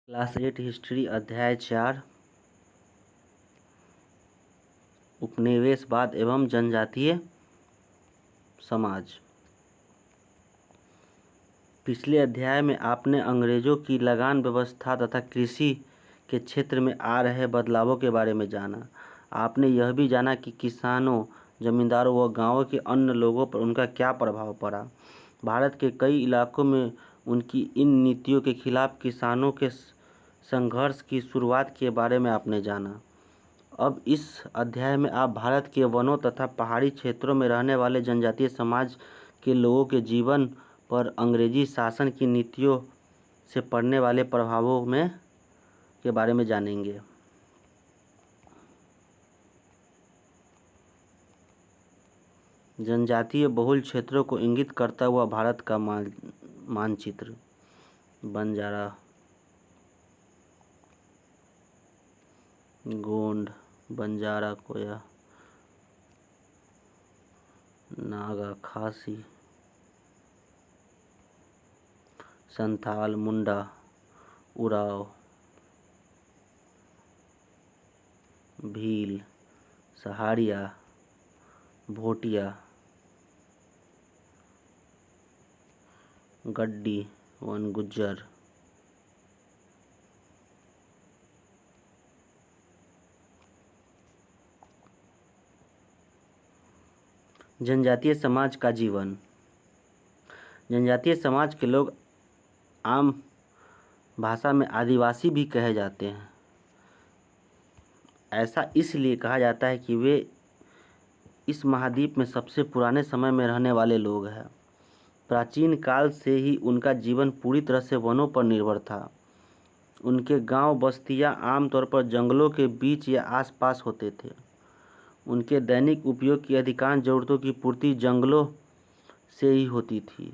Class 8 history अध्याय 4 उपनिवेशवाद एवं जनजातीय समाज। पिछले अध्याय में आपने अंग्रेजों की लगान व्यवस्था तथा कृषि के क्षेत्र में आ रहे बदलावों के बारे में जाना। आपने यह भी जाना कि किसानों, जमींदारों व गांवों के अन्य लोगों पर उनका क्या प्रभाव पड़ा। भारत के कई इलाकों में उनकी इन नीतियों के खिलाफ किसानों के संघर्ष की शुरुआत के बारे में आपने जाना। अब इस अध्याय में आप भारत के वनों तथा पहाड़ी क्षेत्रों में रहने वाले जनजातीय समाज के लोगों के जीवन पर अंग्रेजी शासन की नीतियों से पड़ने वाले प्रभावों के बारे में जानेंगे। जनजातीय बहुल क्षेत्रों को इंगित करता हुआ भारत का मानचित्र। बंजारा, गोंड, बंजारा, कोया, नागा, खासी, संथाल, मुंडा, उराव, भील, सहारिया, भोटिया, गड्डी, वन गुज्जर, जनजातीय समाज का जीवन। जनजातीय समाज के लोग आम भाषा में आदिवासी भी कहे जाते हैं। ऐसा इसलिए कहा जाता है कि वे इस महाद्वीप में सबसे पुराने समय में रहने वाले लोग हैं। प्राचीन काल से ही उनका जीवन पूरी तरह से वनों पर निर्भर था। उनके गांव बस्तियां आमतौर पर जंगलों के बीच या आसपास होते थे। उनके दैनिक उपयोग की अधिकांश जरूरतों की पूर्ति जंगलों से ही होती थी।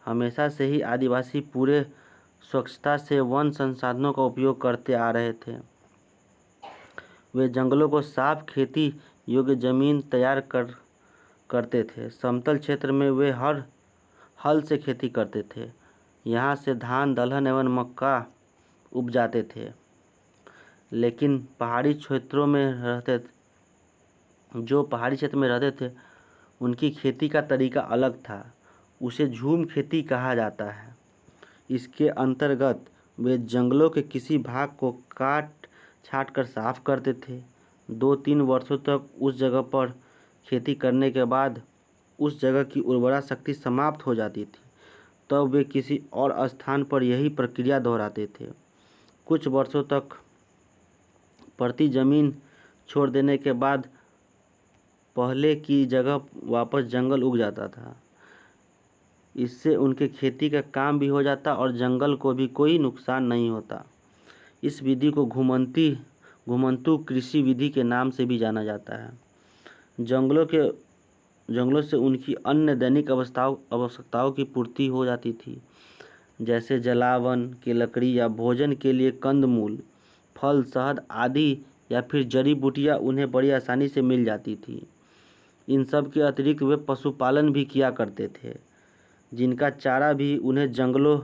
हमेशा से ही आदिवासी पूरे स्वच्छता से वन संसाधनों का उपयोग करते आ रहे थे। वे जंगलों को साफ खेती योग्य जमीन तैयार करते थे। समतल क्षेत्र में वे हल से खेती करते थे। यहाँ से धान, दलहन एवं मक्का उपजाते थे। लेकिन पहाड़ी क्षेत्रों में जो पहाड़ी क्षेत्र में रहते थे उनकी खेती का तरीका अलग था। उसे झूम खेती कहा जाता है। इसके अंतर्गत वे जंगलों के किसी भाग को काट छाट कर साफ करते थे। 2-3 वर्षों तक उस जगह पर खेती करने के बाद उस जगह की उर्वरा शक्ति समाप्त हो जाती थी। तब वे किसी और स्थान पर यही प्रक्रिया दोहराते थे। कुछ वर्षों तक पड़ती जमीन छोड़ देने के बाद पहले की जगह वापस जंगल उग जाता था। इससे उनके खेती का काम भी हो जाता और जंगल को भी कोई नुकसान नहीं होता। इस विधि को घुमंतू कृषि विधि के नाम से भी जाना जाता है। जंगलों से उनकी अन्य दैनिक आवश्यकताओं की पूर्ति हो जाती थी, जैसे जलावन की लकड़ी या भोजन के लिए कंदमूल, फल, शहद आदि या फिर जड़ी बूटियां उन्हें बड़ी आसानी से मिल जाती थी। इन सब के अतिरिक्त वे पशुपालन भी किया करते थे, जिनका चारा भी उन्हें जंगलों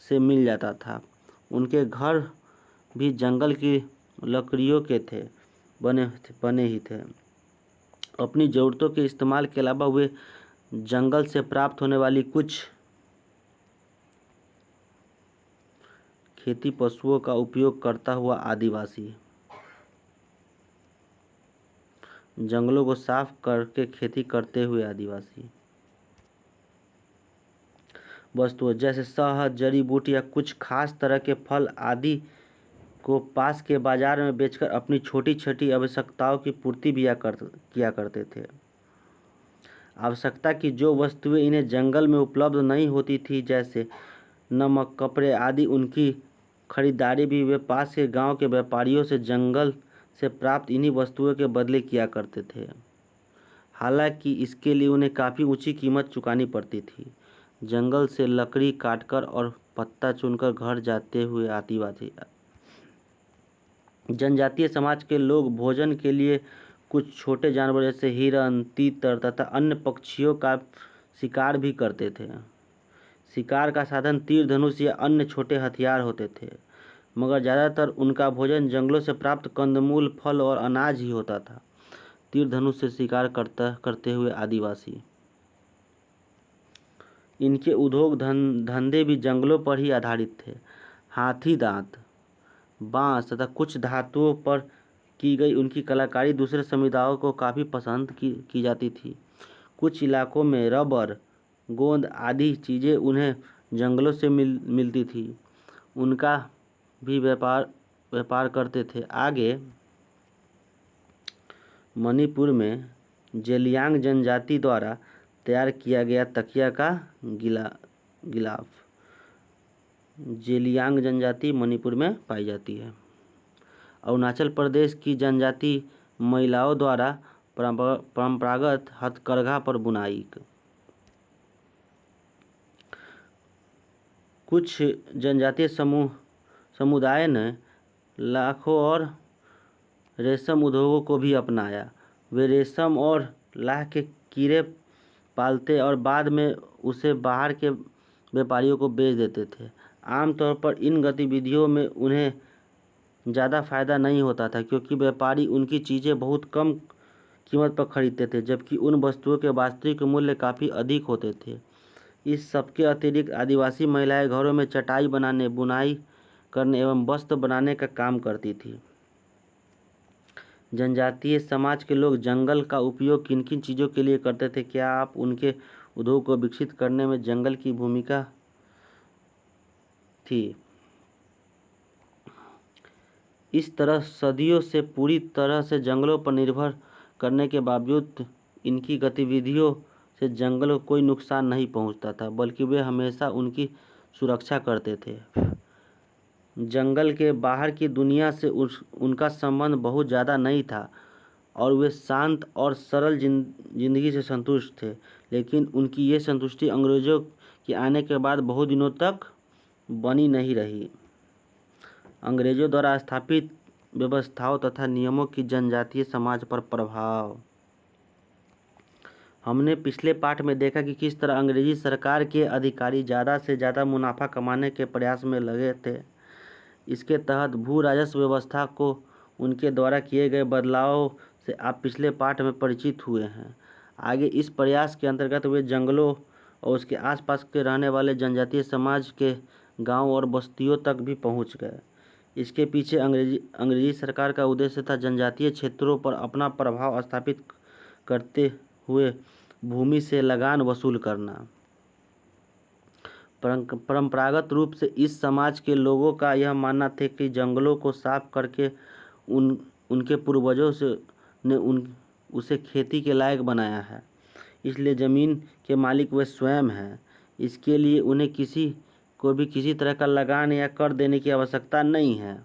से मिल जाता था। उनके घर भी जंगल की लकड़ियों के बने ही थे। अपनी ज़रूरतों के इस्तेमाल के अलावा वे जंगल से प्राप्त होने वाली कुछ खेती पशुओं का उपयोग करता हुआ आदिवासी जंगलों को साफ करके खेती करते हुए आदिवासी वस्तुओं जैसे शहद, जड़ी बूटी या कुछ खास तरह के फल आदि को पास के बाजार में बेचकर अपनी छोटी छोटी आवश्यकताओं की पूर्ति भी किया करते थे। आवश्यकता की जो वस्तुएं इन्हें जंगल में उपलब्ध नहीं होती थी, जैसे नमक, कपड़े आदि, उनकी खरीदारी भी वे पास के गांव के व्यापारियों से जंगल से प्राप्त इन्हीं वस्तुओं के बदले किया करते थे। हालांकि इसके लिए उन्हें काफ़ी ऊंची कीमत चुकानी पड़ती थी। जंगल से लकड़ी काटकर और पत्ता चुनकर घर जाते हुए आदिवासी जनजातीय समाज के लोग भोजन के लिए कुछ छोटे जानवर जैसे हिरन, तीतर तथा अन्य पक्षियों का शिकार भी करते थे। शिकार का साधन तीर धनुष या अन्य छोटे हथियार होते थे। मगर ज़्यादातर उनका भोजन जंगलों से प्राप्त कंदमूल, फल और अनाज ही होता था। तीर धनुष से शिकार करते हुए आदिवासी, इनके उद्योग धंधे भी जंगलों पर ही आधारित थे। हाथी दांत, बांस तथा कुछ धातुओं पर की गई उनकी कलाकारी दूसरे समुदायों को काफ़ी पसंद की जाती थी। कुछ इलाकों में रबर, गोंद आदि चीज़ें उन्हें जंगलों से मिलती थी। उनका भी व्यापार करते थे। आगे मणिपुर में जेलियांग जनजाति द्वारा तैयार किया गया तकिया का गिलाफ। जेलियांग जनजाति मणिपुर में पाई जाती है। अरुणाचल प्रदेश की जनजाति महिलाओं द्वारा परंपरागत हथकरघा पर बुनाई। कुछ जनजातीय समुदाय ने लाखों और रेशम उद्योगों को भी अपनाया। वे रेशम और लाख के कीड़े पालते और बाद में उसे बाहर के व्यापारियों को बेच देते थे। आमतौर पर इन गतिविधियों में उन्हें ज़्यादा फायदा नहीं होता था, क्योंकि व्यापारी उनकी चीज़ें बहुत कम कीमत पर खरीदते थे, जबकि उन वस्तुओं के वास्तविक मूल्य काफ़ी अधिक होते थे। इस सबके अतिरिक्त आदिवासी महिलाएं घरों में चटाई बनाने, बुनाई करने एवं वस्त्र बनाने का काम करती थी। जनजातीय समाज के लोग जंगल का उपयोग किन किन चीज़ों के लिए करते थे? क्या आप उनके उद्योग को विकसित करने में जंगल की भूमिका थी? इस तरह सदियों से पूरी तरह से जंगलों पर निर्भर करने के बावजूद इनकी गतिविधियों से जंगल को कोई नुकसान नहीं पहुंचता था, बल्कि वे हमेशा उनकी सुरक्षा करते थे। जंगल के बाहर की दुनिया से उनका संबंध बहुत ज़्यादा नहीं था और वे शांत और सरल जिंदगी से संतुष्ट थे। लेकिन उनकी ये संतुष्टि अंग्रेज़ों के आने के बाद बहुत दिनों तक बनी नहीं रही। अंग्रेज़ों द्वारा स्थापित व्यवस्थाओं तथा नियमों की जनजातीय समाज पर प्रभाव। हमने पिछले पाठ में देखा कि किस तरह अंग्रेजी सरकार के अधिकारी ज़्यादा से ज़्यादा मुनाफा कमाने के प्रयास में लगे थे। इसके तहत भू राजस्व व्यवस्था को उनके द्वारा किए गए बदलाव से आप पिछले पाठ में परिचित हुए हैं। आगे इस प्रयास के अंतर्गत वे जंगलों और उसके आसपास के रहने वाले जनजातीय समाज के गांव और बस्तियों तक भी पहुंच गए। इसके पीछे अंग्रेजी सरकार का उद्देश्य था जनजातीय क्षेत्रों पर अपना प्रभाव स्थापित करते हुए भूमि से लगान वसूल करना। परंपरागत रूप से इस समाज के लोगों का यह मानना था कि जंगलों को साफ करके उनके पूर्वजों ने उसे खेती के लायक बनाया है, इसलिए ज़मीन के मालिक वे स्वयं हैं। इसके लिए उन्हें किसी को भी किसी तरह का लगान या कर देने की आवश्यकता नहीं है।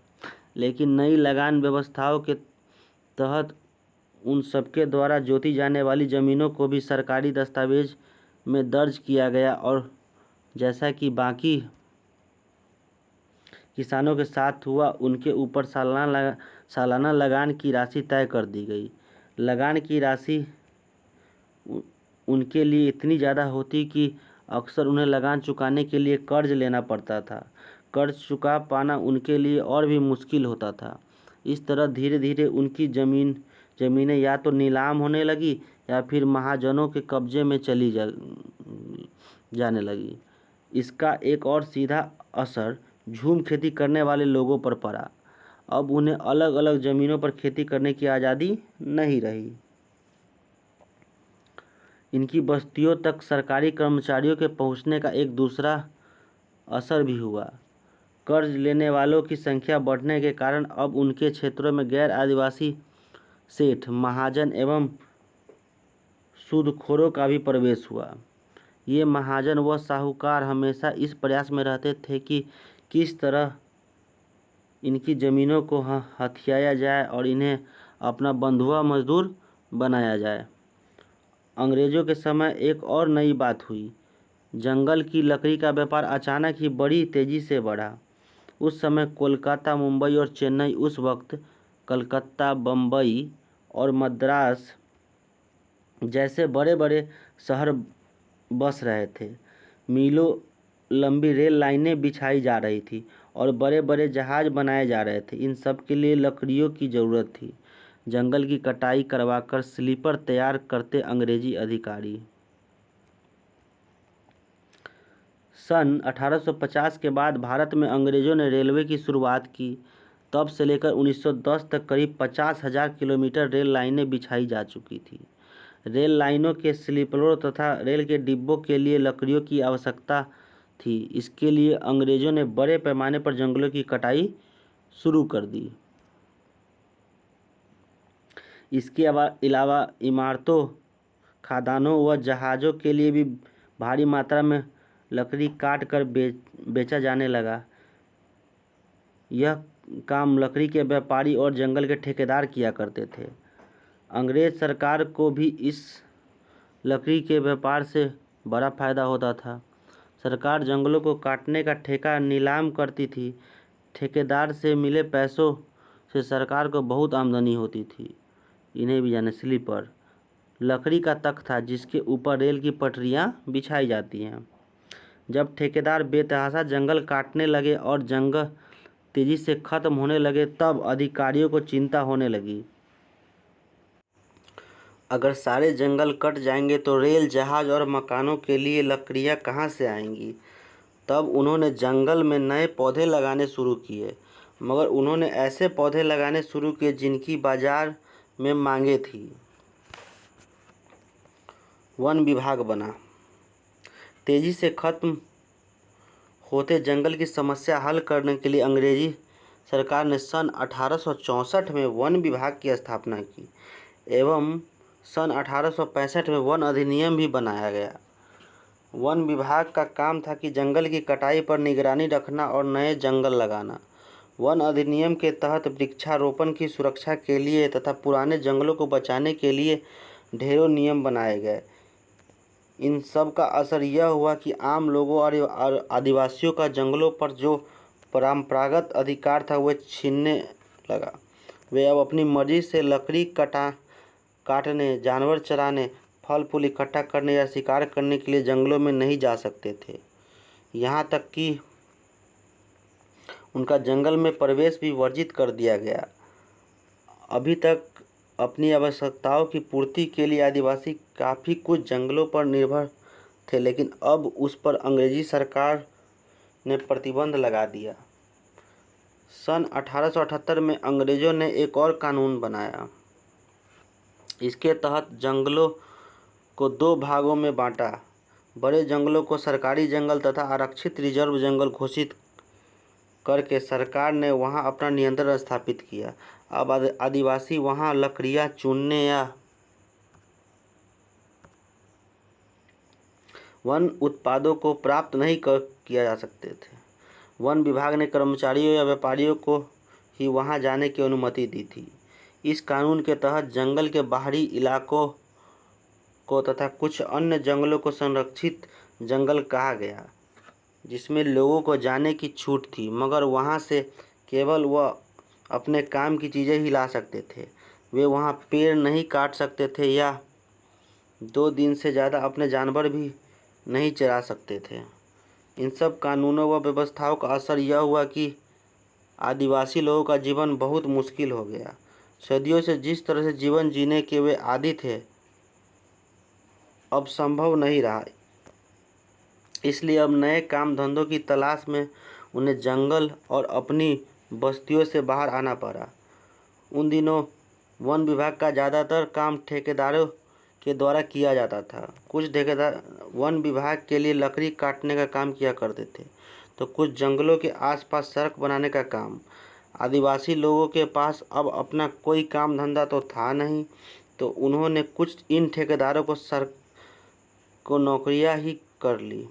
लेकिन नई लगान व्यवस्थाओं के तहत उन सबके द्वारा जोती जाने वाली ज़मीनों को भी सरकारी दस्तावेज में दर्ज किया गया और जैसा कि बाकी किसानों के साथ हुआ, उनके ऊपर सालाना लगान की राशि तय कर दी गई। लगान की राशि उनके लिए इतनी ज़्यादा होती कि अक्सर उन्हें लगान चुकाने के लिए कर्ज लेना पड़ता था। कर्ज चुका पाना उनके लिए और भी मुश्किल होता था। इस तरह धीरे धीरे उनकी ज़मीनें या तो नीलाम होने लगी या फिर महाजनों के कब्जे में चली जाने लगी। इसका एक और सीधा असर झूम खेती करने वाले लोगों पर पड़ा। अब उन्हें अलग अलग ज़मीनों पर खेती करने की आज़ादी नहीं रही। इनकी बस्तियों तक सरकारी कर्मचारियों के पहुंचने का एक दूसरा असर भी हुआ। कर्ज लेने वालों की संख्या बढ़ने के कारण अब उनके क्षेत्रों में गैर आदिवासी सेठ, महाजन एवं सूदखोरों का भी प्रवेश हुआ। ये महाजन व साहूकार हमेशा इस प्रयास में रहते थे कि किस तरह इनकी ज़मीनों को हथियाया जाए और इन्हें अपना बंधुआ मजदूर बनाया जाए। अंग्रेज़ों के समय एक और नई बात हुई। जंगल की लकड़ी का व्यापार अचानक ही बड़ी तेज़ी से बढ़ा। उस समय कोलकाता, मुंबई और चेन्नई, उस वक्त कलकत्ता, बम्बई और मद्रास जैसे बड़े बड़े शहर बस रहे थे। मीलों लंबी रेल लाइनें बिछाई जा रही थी और बड़े बड़े जहाज बनाए जा रहे थे। इन सब के लिए लकड़ियों की ज़रूरत थी। जंगल की कटाई करवाकर स्लीपर तैयार करते अंग्रेजी अधिकारी। सन 1850 के बाद भारत में अंग्रेज़ों ने रेलवे की शुरुआत की। तब से लेकर 1910 तक करीब 50,000 किलोमीटर रेल लाइनें बिछाई जा चुकी थी। रेल लाइनों के स्लीपरों तथा रेल के डिब्बों के लिए लकड़ियों की आवश्यकता थी। इसके लिए अंग्रेज़ों ने बड़े पैमाने पर जंगलों की कटाई शुरू कर दी। इसके अलावा इमारतों, खदानों व जहाज़ों के लिए भी भारी मात्रा में लकड़ी काट कर बेचा जाने लगा। यह काम लकड़ी के व्यापारी और जंगल के ठेकेदार किया करते थे। अंग्रेज़ सरकार को भी इस लकड़ी के व्यापार से बड़ा फायदा होता था। सरकार जंगलों को काटने का ठेका नीलाम करती थी। ठेकेदार से मिले पैसों से सरकार को बहुत आमदनी होती थी। इन्हें भी जाने स्लीपर लकड़ी का तख्त था जिसके ऊपर रेल की पटरियां बिछाई जाती हैं। जब ठेकेदार बेतहाशा जंगल काटने लगे और जंगल तेजी से खत्म होने लगे तब अधिकारियों को चिंता होने लगी। अगर सारे जंगल कट जाएंगे तो रेल, जहाज और मकानों के लिए लकड़ियां कहाँ से आएंगी। तब उन्होंने जंगल में नए पौधे लगाने शुरू किए, मगर उन्होंने ऐसे पौधे लगाने शुरू किए जिनकी बाजार में मांगे थी। वन विभाग बना। तेजी से खत्म होते जंगल की समस्या हल करने के लिए अंग्रेजी सरकार ने सन 1864 में वन विभाग की स्थापना की एवं सन 1865 में वन अधिनियम भी बनाया गया। वन विभाग का काम था कि जंगल की कटाई पर निगरानी रखना और नए जंगल लगाना। वन अधिनियम के तहत वृक्षारोपण की सुरक्षा के लिए तथा पुराने जंगलों को बचाने के लिए ढेरों नियम बनाए गए। इन सब का असर यह हुआ कि आम लोगों और आदिवासियों का जंगलों पर जो परंपरागत अधिकार था वह छीनने लगा। वे अब अपनी मर्जी से लकड़ी काटने, जानवर चराने, फल फूल इकट्ठा करने या शिकार करने के लिए जंगलों में नहीं जा सकते थे। यहाँ तक कि उनका जंगल में प्रवेश भी वर्जित कर दिया गया। अभी तक अपनी आवश्यकताओं की पूर्ति के लिए आदिवासी काफ़ी कुछ जंगलों पर निर्भर थे, लेकिन अब उस पर अंग्रेजी सरकार ने प्रतिबंध लगा दिया। सन 1878 में अंग्रेज़ों ने एक और कानून बनाया। इसके तहत जंगलों को दो भागों में बांटा। बड़े जंगलों को सरकारी जंगल तथा आरक्षित रिजर्व जंगल घोषित करके सरकार ने वहां अपना नियंत्रण स्थापित किया। अब आदिवासी वहां लकड़ियां चुनने या वन उत्पादों को प्राप्त नहीं किया जा सकते थे। वन विभाग ने कर्मचारियों या व्यापारियों को ही वहां जाने की अनुमति दी थी। इस कानून के तहत जंगल के बाहरी इलाकों को तथा कुछ अन्य जंगलों को संरक्षित जंगल कहा गया, जिसमें लोगों को जाने की छूट थी, मगर वहां से केवल वह अपने काम की चीज़ें ही ला सकते थे। वे वहां पेड़ नहीं काट सकते थे या 2 दिन से ज़्यादा अपने जानवर भी नहीं चरा सकते थे। इन सब कानूनों व व्यवस्थाओं का असर यह हुआ कि आदिवासी लोगों का जीवन बहुत मुश्किल हो गया। सदियों से जिस तरह से जीवन जीने के वे आदी थे, अब संभव नहीं रहा। इसलिए अब नए काम धंधों की तलाश में उन्हें जंगल और अपनी बस्तियों से बाहर आना पड़ा। उन दिनों वन विभाग का ज़्यादातर काम ठेकेदारों के द्वारा किया जाता था। कुछ ठेकेदार वन विभाग के लिए लकड़ी काटने का काम किया करते थे, तो कुछ जंगलों के आसपास सड़क बनाने का काम। आदिवासी लोगों के पास अब अपना कोई काम धंधा तो था नहीं, तो उन्होंने कुछ इन ठेकेदारों को नौकरियां ही कर ली।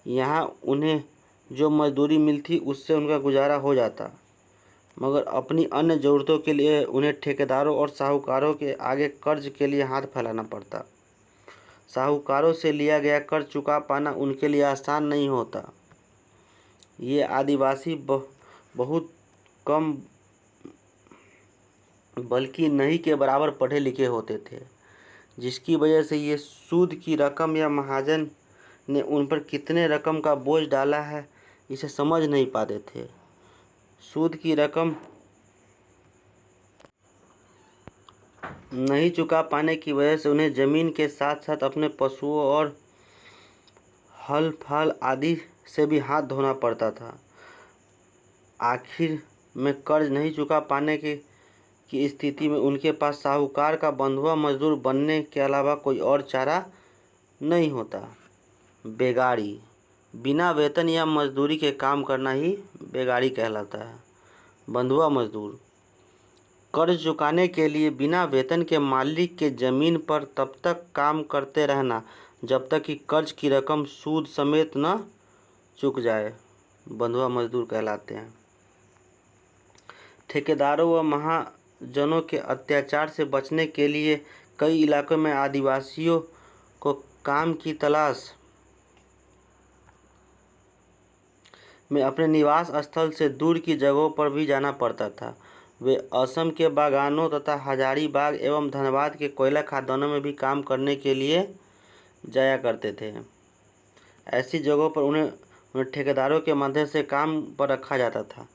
यहाँ उन्हें जो मजदूरी मिलती उससे उनका गुजारा हो जाता, मगर अपनी अन्य ज़रूरतों के लिए उन्हें ठेकेदारों और साहूकारों के आगे कर्ज के लिए हाथ फैलाना पड़ता। साहूकारों से लिया गया कर्ज चुका पाना उनके लिए आसान नहीं होता। ये आदिवासी बहुत कम बल्कि नहीं के बराबर पढ़े लिखे होते थे, जिसकी वजह से ये सूद की रकम या महाजन ने उन पर कितने रकम का बोझ डाला है इसे समझ नहीं पाते थे। सूद की रकम नहीं चुका पाने की वजह से उन्हें जमीन के साथ साथ अपने पशुओं और हल फल आदि से भी हाथ धोना पड़ता था। आखिर में कर्ज नहीं चुका पाने की स्थिति में उनके पास साहूकार का बंधुआ मजदूर बनने के अलावा कोई और चारा नहीं होता। बेगारी, बिना वेतन या मजदूरी के काम करना ही बेगारी कहलाता है। बंधुआ मजदूर, कर्ज चुकाने के लिए बिना वेतन के मालिक के ज़मीन पर तब तक काम करते रहना जब तक कि कर्ज की रकम सूद समेत न चुक जाए, बंधुआ मजदूर कहलाते हैं। ठेकेदारों व महाजनों के अत्याचार से बचने के लिए कई इलाकों में आदिवासियों को काम की तलाश में अपने निवास स्थल से दूर की जगहों पर भी जाना पड़ता था। वे असम के बागानों तथा हजारीबाग एवं धनबाद के कोयला खदानों में भी काम करने के लिए जाया करते थे। ऐसी जगहों पर उन्हें ठेकेदारों के मदद से काम पर रखा जाता था।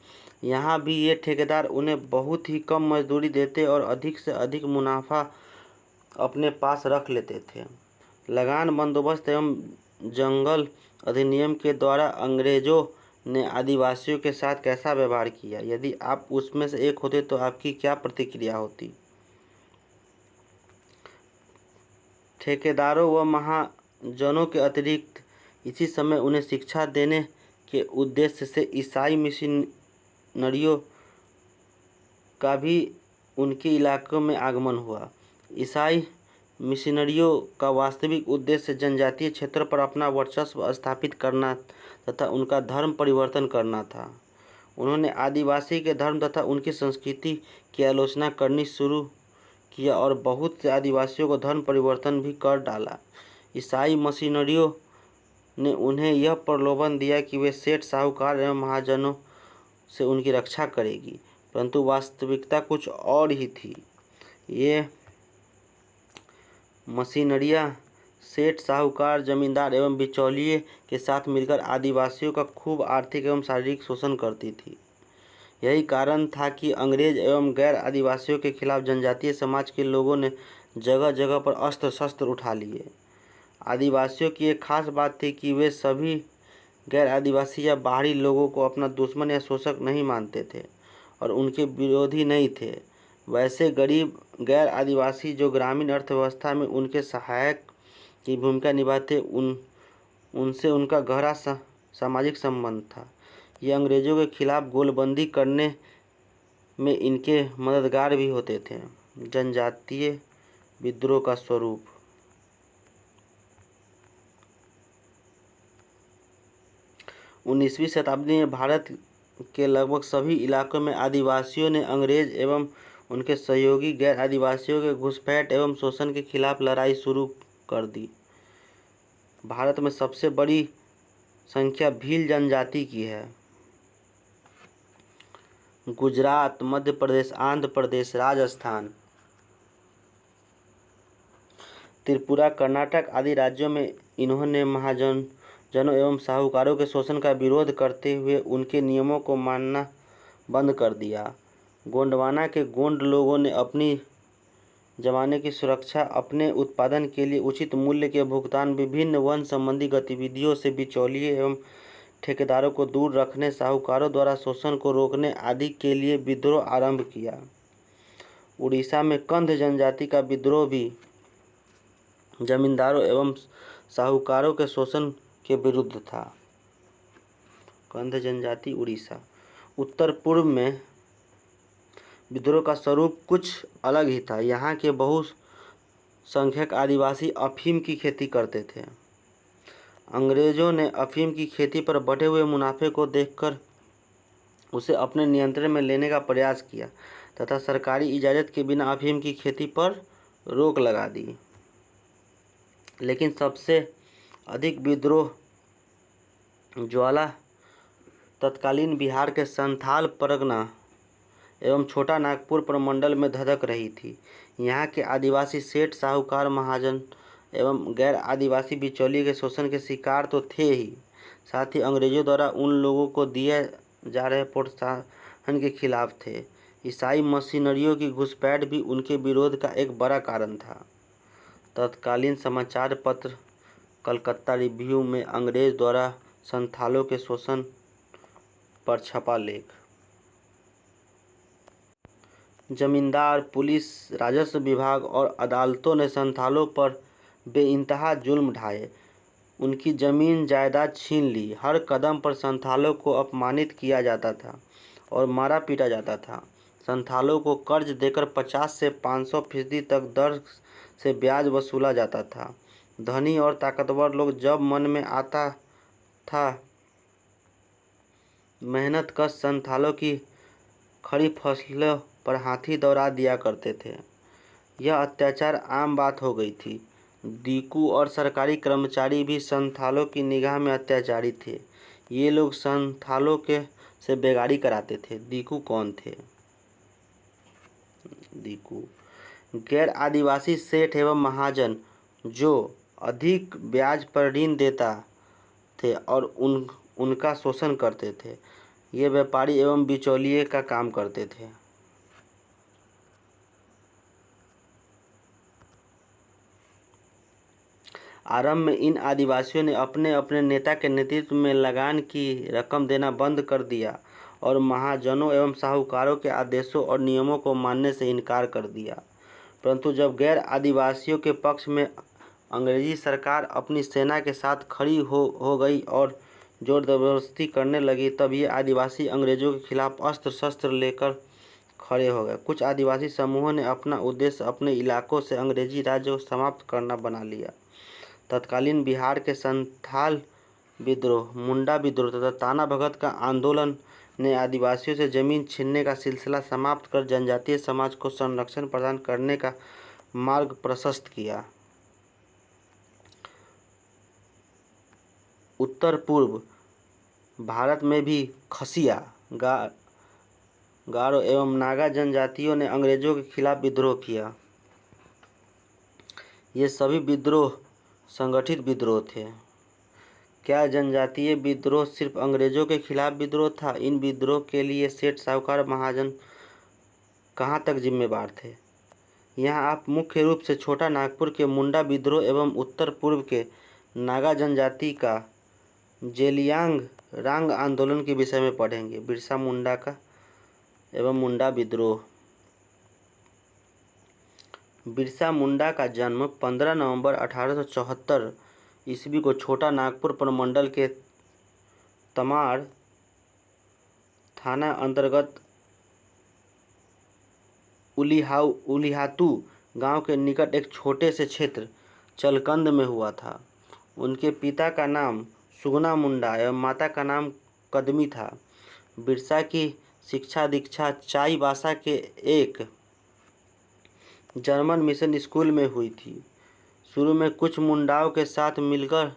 यहाँ भी ये ठेकेदार उन्हें बहुत ही कम मजदूरी देते और अधिक से अधिक मुनाफा अपने पास रख लेते थे। लगान बंदोबस्त एवं जंगल अधिनियम के द्वारा अंग्रेजों ने आदिवासियों के साथ कैसा व्यवहार किया? यदि आप उसमें से एक होते तो आपकी क्या प्रतिक्रिया होती? ठेकेदारों व महाजनों के अतिरिक्त इसी समय उन्हें शिक्षा देने के उद्देश्य से ईसाई मिशनरियों का भी उनके इलाकों में आगमन हुआ। ईसाई मिशनरियों का वास्तविक उद्देश्य जनजातीय क्षेत्रों पर अपना वर्चस्व स्थापित करना तथा उनका धर्म परिवर्तन करना था। उन्होंने आदिवासी के धर्म तथा उनकी संस्कृति की आलोचना करनी शुरू किया और बहुत से आदिवासियों को धर्म परिवर्तन भी कर डाला। ईसाई मिशनरियों ने उन्हें यह प्रलोभन दिया कि वे सेठ, साहूकार एवं महाजनों से उनकी रक्षा करेगी, परंतु वास्तविकता कुछ और ही थी। ये मशीनरियाँ सेठ, साहूकार, जमींदार एवं बिचौलिए के साथ मिलकर आदिवासियों का खूब आर्थिक एवं शारीरिक शोषण करती थी। यही कारण था कि अंग्रेज एवं गैर आदिवासियों के खिलाफ जनजातीय समाज के लोगों ने जगह जगह पर अस्त्र शस्त्र उठा लिए। आदिवासियों की एक खास बात थी कि वे सभी गैर आदिवासी या बाहरी लोगों को अपना दुश्मन या शोषक नहीं मानते थे और उनके विरोधी नहीं थे। वैसे गरीब गैर आदिवासी जो ग्रामीण अर्थव्यवस्था में उनके सहायक की भूमिका निभाते उनसे उनका गहरा सामाजिक संबंध था। ये अंग्रेज़ों के खिलाफ गोलबंदी करने में इनके मददगार भी होते थे। जनजातीय विद्रोह का स्वरूप। 19वीं शताब्दी में भारत के लगभग सभी इलाकों में आदिवासियों ने अंग्रेज एवं उनके सहयोगी गैर आदिवासियों के घुसपैठ एवं शोषण के खिलाफ लड़ाई शुरू कर दी। भारत में सबसे बड़ी संख्या भील जनजाति की है। गुजरात, मध्य प्रदेश, आंध्र प्रदेश, राजस्थान, त्रिपुरा, कर्नाटक आदि राज्यों में इन्होंने महाजनों एवं साहूकारों के शोषण का विरोध करते हुए उनके नियमों को मानना बंद कर दिया। गोंडवाना के गोंड लोगों ने अपनी जमाने की सुरक्षा, अपने उत्पादन के लिए उचित मूल्य के भुगतान, विभिन्न वन संबंधी गतिविधियों से बिचौलिए एवं ठेकेदारों को दूर रखने, साहूकारों द्वारा शोषण को रोकने आदि के लिए विद्रोह आरंभ किया। उड़ीसा में कंध जनजाति का विद्रोह भी जमींदारों एवं साहूकारों के शोषण के विरुद्ध था। कंध जनजाति उड़ीसा। उत्तर पूर्व में विद्रोह का स्वरूप कुछ अलग ही था। यहाँ के बहुसंख्यक आदिवासी अफीम की खेती करते थे। अंग्रेजों ने अफीम की खेती पर बढ़े हुए मुनाफे को देखकर उसे अपने नियंत्रण में लेने का प्रयास किया तथा सरकारी इजाज़त के बिना अफीम की खेती पर रोक लगा दी। लेकिन सबसे अधिक विद्रोह ज्वाला तत्कालीन बिहार के संथाल परगना एवं छोटा नागपुर प्रमंडल में धधक रही थी। यहाँ के आदिवासी सेठ, साहूकार, महाजन एवं गैर आदिवासी बिचौलिए के शोषण के शिकार तो थे ही, साथ ही अंग्रेजों द्वारा उन लोगों को दिए जा रहे के खिलाफ थे। ईसाई मशीनरियों की घुसपैठ भी उनके विरोध का एक बड़ा कारण था। तत्कालीन समाचार पत्र कलकत्ता रिव्यू में अंग्रेज द्वारा संथालों के शोषण पर छपा लेख। जमींदार, पुलिस, राजस्व विभाग और अदालतों ने संथालों पर बेइंतहा जुल्म ढाए, उनकी जमीन जायदाद छीन ली। हर कदम पर संथालों को अपमानित किया जाता था और मारा पीटा जाता था। संथालों को कर्ज देकर 50 से 500% तक दर से ब्याज वसूला जाता था। धनी और ताकतवर लोग जब मन में आता था मेहनत कश संथालों की खड़ी फसलों पर हाथी दौड़ा दिया करते थे। यह अत्याचार आम बात हो गई थी। दीकू और सरकारी कर्मचारी भी संथालों की निगाह में अत्याचारी थे। ये लोग संथालों के से बेगारी कराते थे। दीकू कौन थे? दीकू गैर आदिवासी सेठ एवं महाजन जो अधिक ब्याज पर ऋण देता थे और उनका शोषण करते थे। ये व्यापारी एवं बिचौलिए का काम करते थे। आरंभ में इन आदिवासियों ने अपने अपने नेता के नेतृत्व में लगान की रकम देना बंद कर दिया और महाजनों एवं साहूकारों के आदेशों और नियमों को मानने से इनकार कर दिया। परंतु जब गैर आदिवासियों के पक्ष में अंग्रेजी सरकार अपनी सेना के साथ खड़ी हो गई और जोर जबरदस्ती करने लगी, तब ये आदिवासी अंग्रेजों के खिलाफ अस्त्र शस्त्र लेकर खड़े हो गए। कुछ आदिवासी समूहों ने अपना उद्देश्य अपने इलाकों से अंग्रेजी राज्य को समाप्त करना बना लिया। तत्कालीन बिहार के संथाल विद्रोह, मुंडा विद्रोह तथा ताना भगत का आंदोलन ने आदिवासियों से जमीन छीनने का सिलसिला समाप्त कर जनजातीय समाज को संरक्षण प्रदान करने का मार्ग प्रशस्त किया। उत्तर पूर्व भारत में भी खसिया, गारो एवं नागा जनजातियों ने अंग्रेजों के खिलाफ विद्रोह किया। ये सभी विद्रोह संगठित विद्रोह थे। क्या जनजातीय विद्रोह सिर्फ अंग्रेजों के खिलाफ विद्रोह था? इन विद्रोह के लिए सेठ, साहूकार, महाजन कहाँ तक जिम्मेवार थे? यहाँ आप मुख्य रूप से छोटा नागपुर के मुंडा विद्रोह एवं उत्तर पूर्व के नागा जनजाति का जेलियांग रांग आंदोलन के विषय में पढ़ेंगे। बिरसा मुंडा का एवं मुंडा विद्रोह। बिरसा मुंडा का जन्म 15 नवंबर 1874 ईस्वी को छोटा नागपुर प्रमंडल के तमाड़ थाना अंतर्गत उलिहातू गांव के निकट एक छोटे से क्षेत्र चलकंद में हुआ था। उनके पिता का नाम सुगना मुंडा एवं माता का नाम कदमी था। बिरसा की शिक्षा दीक्षा चाईबासा के एक जर्मन मिशन स्कूल में हुई थी। शुरू में कुछ मुंडाओं के साथ मिलकर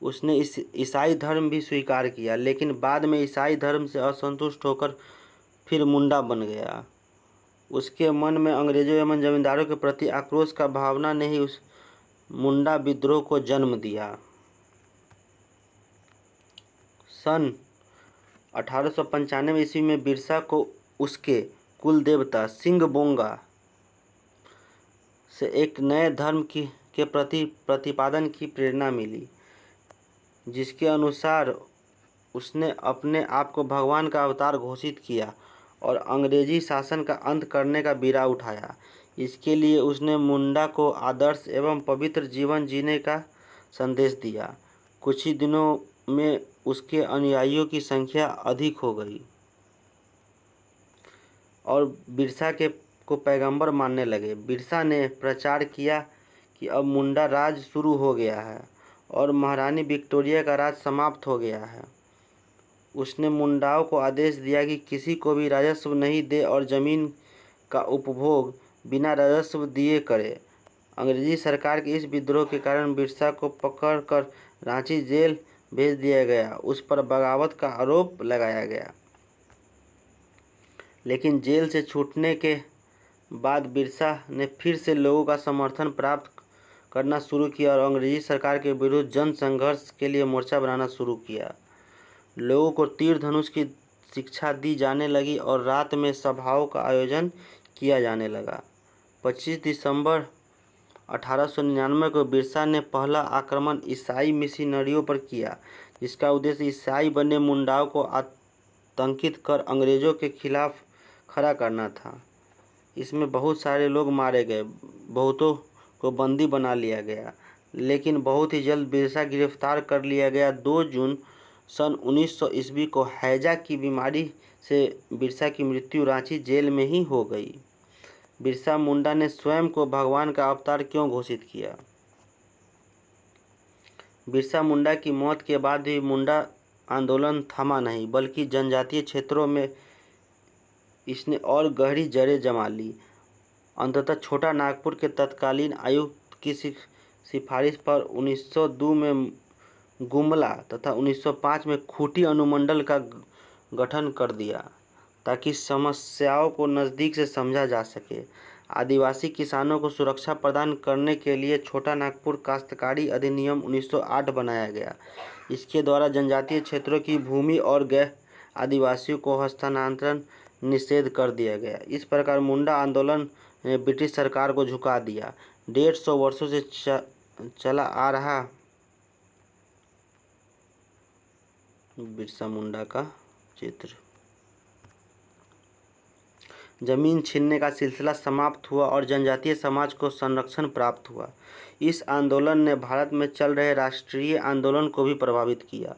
उसने ईसाई धर्म भी स्वीकार किया, लेकिन बाद में ईसाई धर्म से असंतुष्ट होकर फिर मुंडा बन गया। उसके मन में अंग्रेजों एवं जमींदारों के प्रति आक्रोश का भावना ने ही उस मुंडा विद्रोह को जन्म दिया। सन 1895 ईस्वी में बिरसा को उसके कुल देवता सिंह बोंगा से एक नए धर्म के प्रति प्रतिपादन की प्रेरणा मिली, जिसके अनुसार उसने अपने आप को भगवान का अवतार घोषित किया और अंग्रेजी शासन का अंत करने का बीड़ा उठाया। इसके लिए उसने मुंडा को आदर्श एवं पवित्र जीवन जीने का संदेश दिया। कुछ ही दिनों में उसके अनुयायियों की संख्या अधिक हो गई और बिरसा को पैगंबर मानने लगे। बिरसा ने प्रचार किया कि अब मुंडा राज शुरू हो गया है और महारानी विक्टोरिया का राज समाप्त हो गया है। उसने मुंडाओं को आदेश दिया कि किसी को भी राजस्व नहीं दे और ज़मीन का उपभोग बिना राजस्व दिए करे। अंग्रेजी सरकार के इस विद्रोह के कारण बिरसा को पकड़कर रांची जेल भेज दिया गया। उस पर बगावत का आरोप लगाया गया, लेकिन जेल से छूटने के बाद बिरसा ने फिर से लोगों का समर्थन प्राप्त करना शुरू किया और अंग्रेजी सरकार के विरुद्ध जन संघर्ष के लिए मोर्चा बनाना शुरू किया। लोगों को तीर धनुष की शिक्षा दी जाने लगी और रात में सभाओं का आयोजन किया जाने लगा। 25 दिसंबर 1899 को बिरसा ने पहला आक्रमण ईसाई मिशनरियों पर किया, जिसका उद्देश्य ईसाई बने मुंडाओं को आतंकित कर अंग्रेजों के खिलाफ खड़ा करना था। इसमें बहुत सारे लोग मारे गए, बहुतों को बंदी बना लिया गया, लेकिन बहुत ही जल्द बिरसा गिरफ्तार कर लिया गया। 2 जून सन 1900 ईस्वी को हैजा की बीमारी से बिरसा की मृत्यु रांची जेल में ही हो गई। बिरसा मुंडा ने स्वयं को भगवान का अवतार क्यों घोषित किया? बिरसा मुंडा की मौत के बाद भी मुंडा आंदोलन थमा नहीं, बल्कि जनजातीय क्षेत्रों में इसने और गहरी जड़ें जमा ली। अंततः छोटा नागपुर के तत्कालीन आयुक्त की सिफारिश पर 1902 में गुमला तथा 1905 में खूंटी अनुमंडल का गठन कर दिया, ताकि समस्याओं को नज़दीक से समझा जा सके। आदिवासी किसानों को सुरक्षा प्रदान करने के लिए छोटा नागपुर काश्तकारी अधिनियम 1908 बनाया गया। इसके द्वारा जनजातीय क्षेत्रों की भूमि और गैर आदिवासियों को हस्तांतरण निषेध कर दिया गया। इस प्रकार मुंडा आंदोलन ने ब्रिटिश सरकार को झुका दिया। 150 वर्षों से चला आ रहा बिरसा मुंडा का चित्र। जमीन छीनने का सिलसिला समाप्त हुआ और जनजातीय समाज को संरक्षण प्राप्त हुआ। इस आंदोलन ने भारत में चल रहे राष्ट्रीय आंदोलन को भी प्रभावित किया।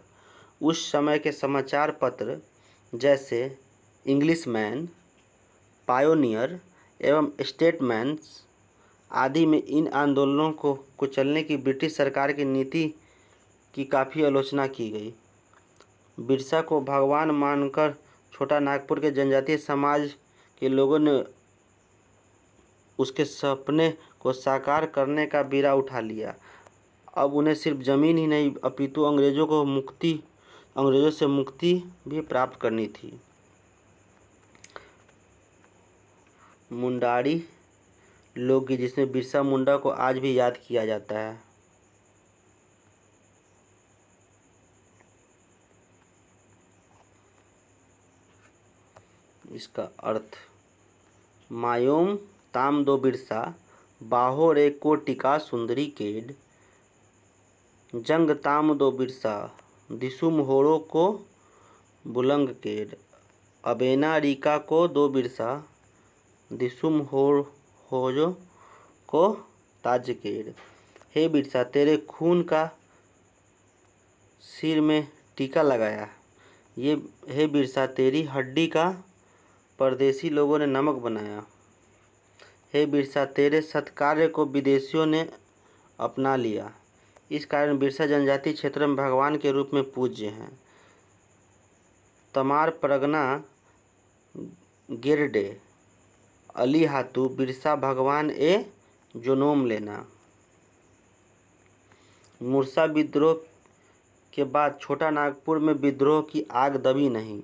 उस समय के समाचार पत्र जैसे इंग्लिशमैन, पायोनियर एवं स्टेटमैन आदि में इन आंदोलनों को कुचलने की ब्रिटिश सरकार की नीति की काफ़ी आलोचना की गई। बिरसा को भगवान मानकर छोटा नागपुर के जनजातीय समाज के लोगों ने उसके सपने को साकार करने का बीड़ा उठा लिया। अब उन्हें सिर्फ ज़मीन ही नहीं अपितु अंग्रेज़ों से मुक्ति भी प्राप्त करनी थी। मुंडारी लोकगीत, जिसमें बिरसा मुंडा को आज भी याद किया जाता है। इसका अर्थ: मायोम ताम दो बिरसा बाहो रे को टिका सुंदरी केड, जंग ताम दो बिरसा दिसुम होड़ो को बुलंग केड, अबेना रिका को दो बिरसा दिसुम होजो को ताज केड। हे बिरसा, तेरे खून का सिर में टीका लगाया। ये हे बिरसा, तेरी हड्डी का परदेसी लोगों ने नमक बनाया। हे बिरसा, तेरे सत्कार्य को विदेशियों ने अपना लिया। इस कारण बिरसा जनजातीय क्षेत्र में भगवान के रूप में पूज्य हैं। तमार परगना गिरडे अली हाथू बिरसा भगवान ए जोनोम लेना। मुरसा विद्रोह के बाद छोटा नागपुर में विद्रोह की आग दबी नहीं।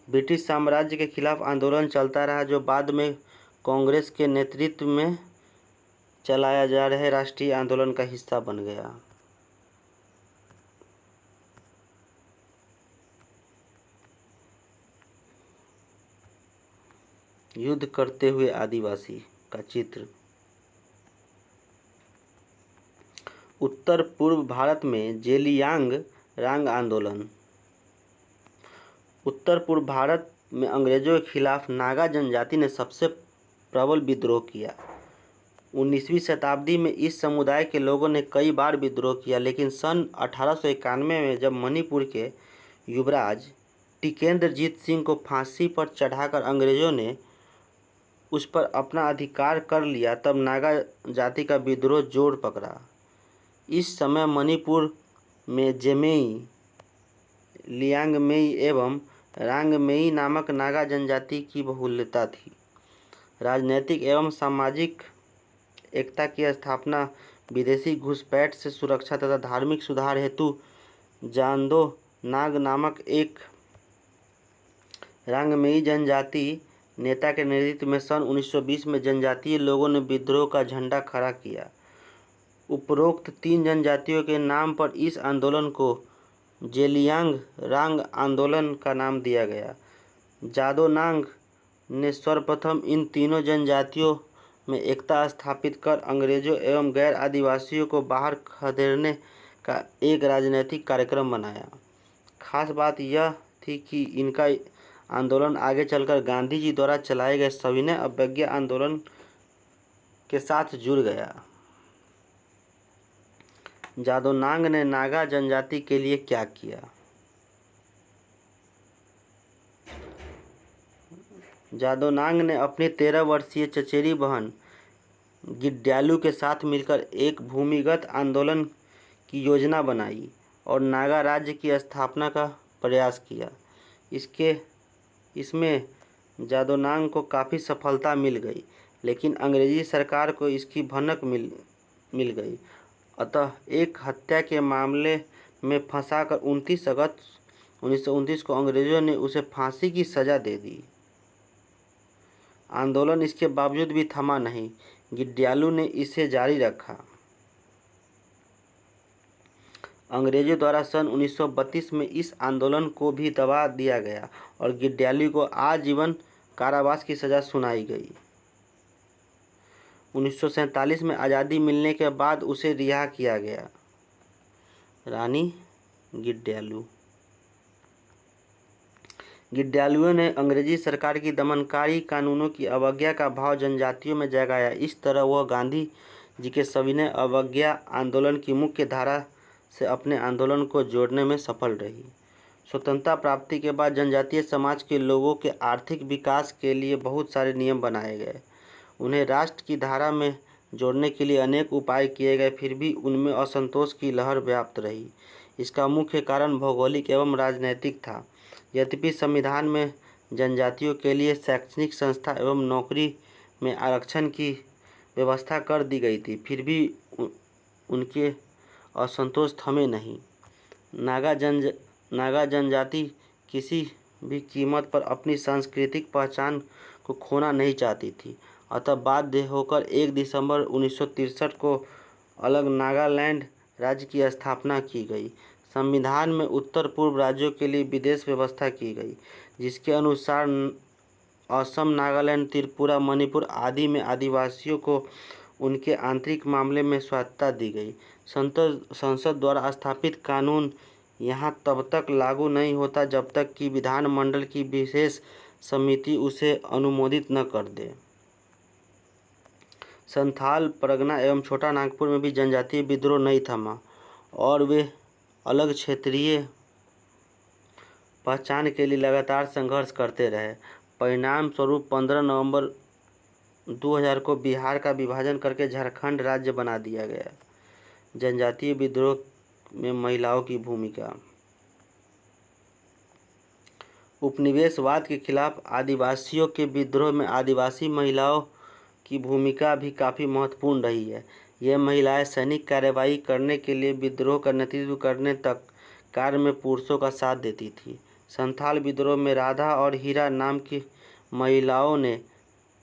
ब्रिटिश साम्राज्य के खिलाफ आंदोलन चलता रहा, जो बाद में कांग्रेस के नेतृत्व में चलाया जा रहे राष्ट्रीय आंदोलन का हिस्सा बन गया। युद्ध करते हुए आदिवासी का चित्र। उत्तर पूर्व भारत में जेलियांगरांग आंदोलन। उत्तर पूर्व भारत में अंग्रेजों के खिलाफ नागा जनजाति ने सबसे प्रबल विद्रोह किया। 19वीं शताब्दी में इस समुदाय के लोगों ने कई बार विद्रोह किया, लेकिन सन 1891 में जब मणिपुर के युवराज टिकेंद्रजीत सिंह को फांसी पर चढ़ाकर अंग्रेजों ने उस पर अपना अधिकार कर लिया, तब नागा जाति का विद्रोह जोर पकड़ा। इस समय मणिपुर में जेमेई, लियांगमेई एवं रांगमेई नामक नागा जनजाति की बहुलता थी। राजनैतिक एवं सामाजिक एकता की स्थापना, विदेशी घुसपैठ से सुरक्षा तथा धार्मिक सुधार हेतु जांदो नाग नामक एक रांगमेई जनजाति नेता के नेतृत्व में सन 1920 में जनजातीय लोगों ने विद्रोह का झंडा खड़ा किया। उपरोक्त 3 जनजातियों के नाम पर इस आंदोलन को जेलियांगरांग आंदोलन का नाम दिया गया। जादोनांग ने सर्वप्रथम इन तीनों जनजातियों में एकता स्थापित कर अंग्रेजों एवं गैर आदिवासियों को बाहर खदेड़ने का एक राजनीतिक कार्यक्रम बनाया। खास बात यह थी कि इनका आंदोलन आगे चलकर गांधी जी द्वारा चलाए गए सविनय अवज्ञा आंदोलन के साथ जुड़ गया। जादोनांग ने नागा जनजाति के लिए क्या किया? जादोनांग ने अपनी 13 वर्षीय चचेरी बहन गिड्यालु के साथ मिलकर एक भूमिगत आंदोलन की योजना बनाई और नागा राज्य की स्थापना का प्रयास किया। इसमें जादोनांग को काफ़ी सफलता मिल गई, लेकिन अंग्रेजी सरकार को इसकी भनक मिल गई। अतः एक हत्या के मामले में फंसाकर 29 अगस्त 1929 को अंग्रेजों ने उसे फांसी की सज़ा दे दी। आंदोलन इसके बावजूद भी थमा नहीं, गिड्यालु ने इसे जारी रखा। अंग्रेजों द्वारा सन 1932 में इस आंदोलन को भी दबा दिया गया और गिड्यालु को आजीवन कारावास की सज़ा सुनाई गई। 1947 में आज़ादी मिलने के बाद उसे रिहा किया गया। रानी गिड्यालुओं ने अंग्रेजी सरकार की दमनकारी कानूनों की अवज्ञा का भाव जनजातियों में जगाया। इस तरह वह गांधी जी के सविनय अवज्ञा आंदोलन की मुख्य धारा से अपने आंदोलन को जोड़ने में सफल रही। स्वतंत्रता प्राप्ति के बाद जनजातीय समाज के लोगों के आर्थिक विकास के लिए बहुत सारे नियम बनाए गए। उन्हें राष्ट्र की धारा में जोड़ने के लिए अनेक उपाय किए गए, फिर भी उनमें असंतोष की लहर व्याप्त रही। इसका मुख्य कारण भौगोलिक एवं राजनैतिक था। यद्यपि संविधान में जनजातियों के लिए शैक्षणिक संस्था एवं नौकरी में आरक्षण की व्यवस्था कर दी गई थी, फिर भी उनके असंतोष थमे नहीं। नागा जनजाति किसी भी कीमत पर अपनी सांस्कृतिक पहचान को खोना नहीं चाहती थी। अतः बाध्य होकर 1 दिसंबर 1963 को अलग नागालैंड राज्य की स्थापना की गई। संविधान में उत्तर पूर्व राज्यों के लिए विशेष व्यवस्था की गई, जिसके अनुसार असम, नागालैंड, त्रिपुरा, मणिपुर आदि में आदिवासियों को उनके आंतरिक मामले में स्वायत्तता दी गई। संसद द्वारा स्थापित कानून यहाँ तब तक लागू नहीं होता जब तक कि विधानमंडल की विशेष समिति उसे अनुमोदित न कर दे। संथाल परगना एवं छोटा नागपुर में भी जनजातीय विद्रोह नहीं थमा और वे अलग क्षेत्रीय पहचान के लिए लगातार संघर्ष करते रहे। परिणाम स्वरूप 15 नवंबर 2000 को बिहार का विभाजन करके झारखंड राज्य बना दिया गया। जनजातीय विद्रोह में महिलाओं की भूमिका। उपनिवेशवाद के खिलाफ आदिवासियों के विद्रोह में आदिवासी महिलाओं की भूमिका भी काफ़ी महत्वपूर्ण रही है। ये महिलाएं सैनिक कार्रवाई करने के लिए विद्रोह का नेतृत्व करने तक कार्य में पुरुषों का साथ देती थी। संथाल विद्रोह में राधा और हीरा नाम की महिलाओं ने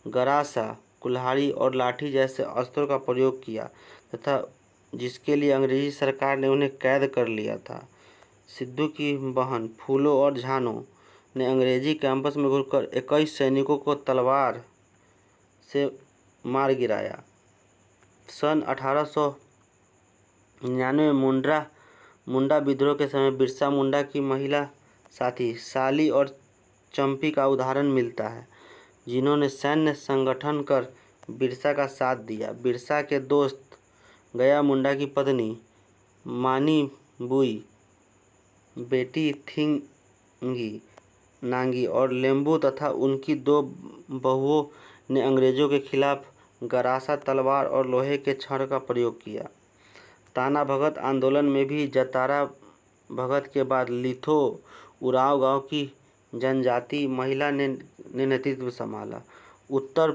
गरासा, कुल्हाड़ी और लाठी जैसे अस्त्रों का प्रयोग किया तथा जिसके लिए अंग्रेजी सरकार ने उन्हें कैद कर लिया था। सिद्धू की बहन फूलो और झानो ने अंग्रेजी कैंपस में घुसकर 21 सैनिकों को तलवार से मार गिराया। सन 1899 में मुंडा विद्रोह के समय बिरसा मुंडा की महिला साथी साली और चंपी का उदाहरण मिलता है, जिन्होंने सैन्य संगठन कर बिरसा का साथ दिया। बिरसा के दोस्त गया मुंडा की पत्नी मानी बुई, बेटी थिंगी नांगी और लेम्बू तथा उनकी 2 बहुओं ने अंग्रेजों के खिलाफ गरासा, तलवार और लोहे के छड़ का प्रयोग किया। ताना भगत आंदोलन में भी जतारा भगत के बाद लिथो उरांव गांव की जनजाति महिला ने नेतृत्व संभाला। उत्तर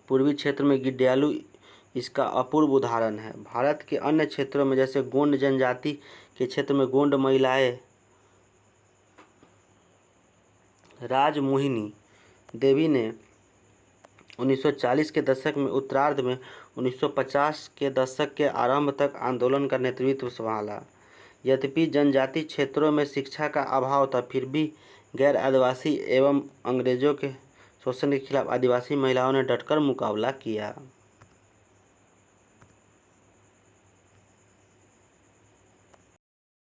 पूर्वी क्षेत्र में गिड्यालु इसका अपूर्व उदाहरण है। भारत के अन्य क्षेत्रों में जैसे गोंड जनजाति के क्षेत्र में गोंड महिलाएं राजमोहिनी देवी ने 1940 के दशक में उत्तरार्ध में 1950 के दशक के आरंभ तक आंदोलन का नेतृत्व संभाला। यद्यपि जनजाति क्षेत्रों में शिक्षा का अभाव था, फिर भी गैर आदिवासी एवं अंग्रेजों के शोषण के खिलाफ आदिवासी महिलाओं ने डटकर मुकाबला किया।